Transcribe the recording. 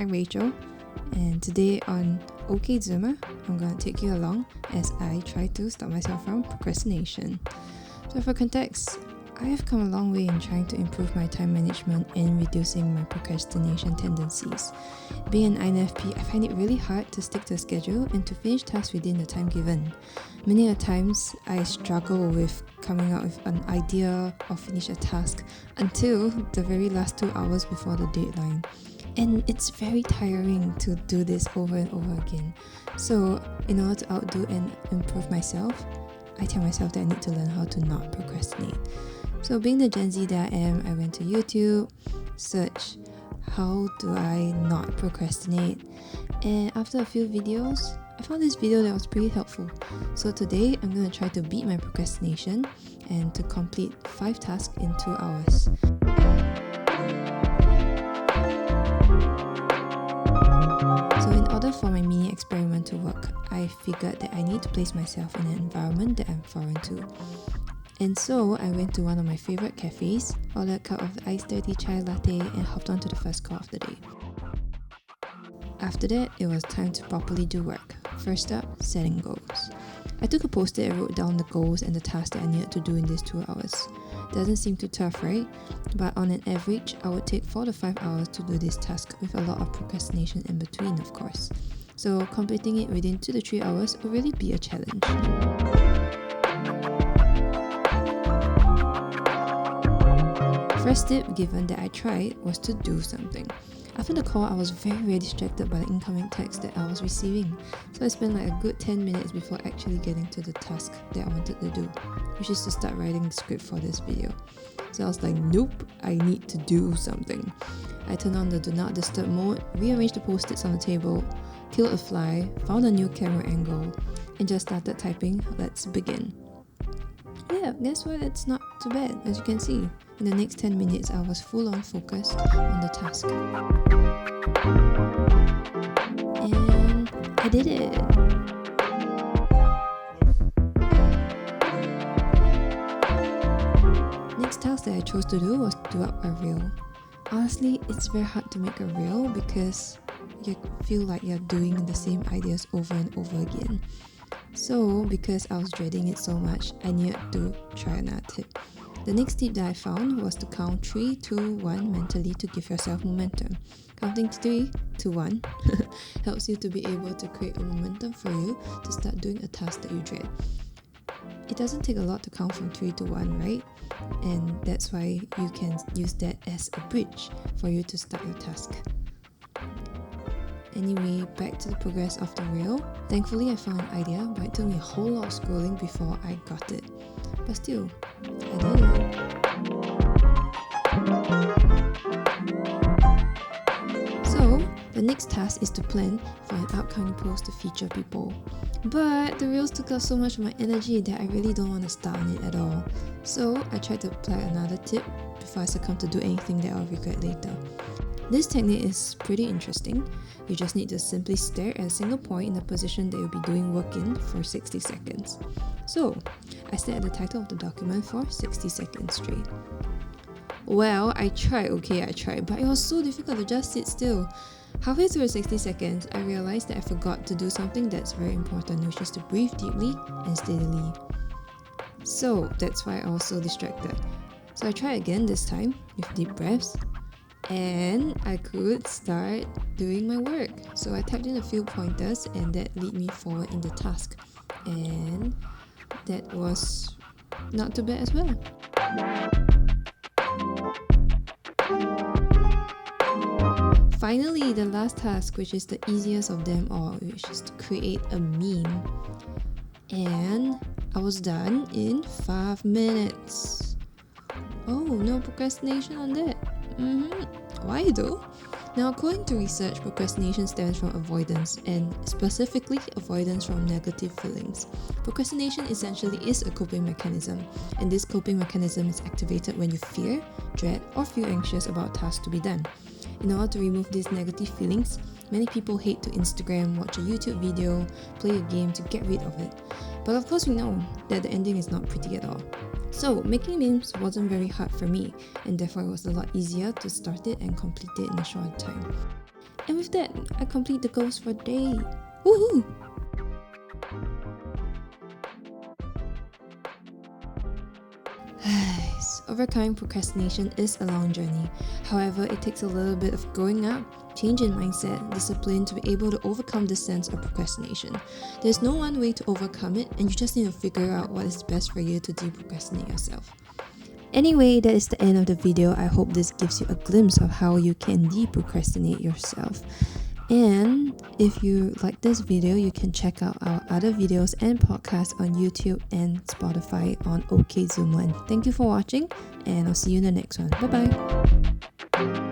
I'm Rachel, and today on OK Zoomer, I'm going to take you along as I try to stop myself from procrastination. So for context, I have come a long way in trying to improve my time management and reducing my procrastination tendencies. Being an INFP, I find it really hard to stick to a schedule and to finish tasks within the time given. Many a times, I struggle with coming up with an idea or finish a task until the very last 2 hours before the deadline. And it's very tiring to do this over and over again. So, in order to outdo and improve myself, I tell myself that I need to learn how to not procrastinate. So being the Gen Z that I am, I went to YouTube, searched how do I not procrastinate, and after a few videos, I found this video that was pretty helpful. So today, I'm going to try to beat my procrastination and to complete 5 tasks in 2 hours. So in order for my mini experiment to work, I figured that I need to place myself in an environment that I'm foreign to. And so I went to one of my favourite cafes, ordered a cup of iced dirty chai latte and hopped on to the first call of the day. After that, it was time to properly do work. First up, setting goals. I took a post-it and wrote down the goals and the tasks that I needed to do in these 2 hours. Doesn't seem too tough, right? But on an average, I would take 4 to 5 hours to do this task with a lot of procrastination in between, of course. So completing it within 2 to 3 hours will really be a challenge. First tip given that I tried was to do something. After the call, I was very distracted by the incoming text that I was receiving. So I spent like a good 10 minutes before actually getting to the task that I wanted to do, which is to start writing the script for this video. So I was like, nope, I need to do something. I turned on the do not disturb mode, rearranged the post-its on the table, killed a fly, found a new camera angle, and just started typing, let's begin. Yeah, guess what? It's not too bad, as you can see. In the next 10 minutes, I was full on focused on the task. And I did it! Next task that I chose to do was do up a reel. Honestly, it's very hard to make a reel because you feel like you're doing the same ideas over and over again. So, because I was dreading it so much, I needed to try another tip. The next tip that I found was to count 3, 2, 1 mentally to give yourself momentum. Counting 3, 2, 1 helps you to be able to create a momentum for you to start doing a task that you dread. It doesn't take a lot to count from 3 to 1, right? And that's why you can use that as a bridge for you to start your task. Anyway, back to the progress of the reel. Thankfully, I found an idea, but it took me a whole lot of scrolling before I got it. But still, I did it. So, the next task is to plan for an upcoming post to feature people. But the reels took up so much of my energy that I really don't want to start on it at all. So, I tried to apply another tip before I succumb to do anything that I'll regret later. This technique is pretty interesting. You just need to simply stare at a single point in the position that you'll be doing work in for 60 seconds. So, I stared at the title of the document for 60 seconds straight. Well, I tried, but it was so difficult to just sit still. Halfway through 60 seconds, I realized that I forgot to do something that's very important, which is to breathe deeply and steadily. So, that's why I was so distracted. So I tried again this time with deep breaths. And I could start doing my work. So I typed in a few pointers and that led me forward in the task. And that was not too bad as well. Finally, the last task, which is the easiest of them all, which is to create a meme. And I was done in 5 minutes. Oh, no procrastination on that. Why though? Now, according to research, procrastination stems from avoidance, and specifically avoidance from negative feelings. Procrastination essentially is a coping mechanism, and this coping mechanism is activated when you fear, dread, or feel anxious about tasks to be done. In order to remove these negative feelings, many people hate to Instagram, watch a YouTube video, play a game to get rid of it. But of course we know that the ending is not pretty at all. So, making memes wasn't very hard for me, and therefore it was a lot easier to start it and complete it in a short time. And with that, I complete the goals for the day. Woohoo! Overcoming procrastination is a long journey. However, it takes a little bit of growing up, change in mindset, discipline to be able to overcome this sense of procrastination. There's no one way to overcome it, and you just need to figure out what is best for you to deprocrastinate yourself. Anyway, that is the end of the video. I hope this gives you a glimpse of how you can deprocrastinate yourself. And if you like this video, you can check out our other videos and podcasts on YouTube and Spotify on OKZoomer. And thank you for watching, and I'll see you in the next one. Bye bye.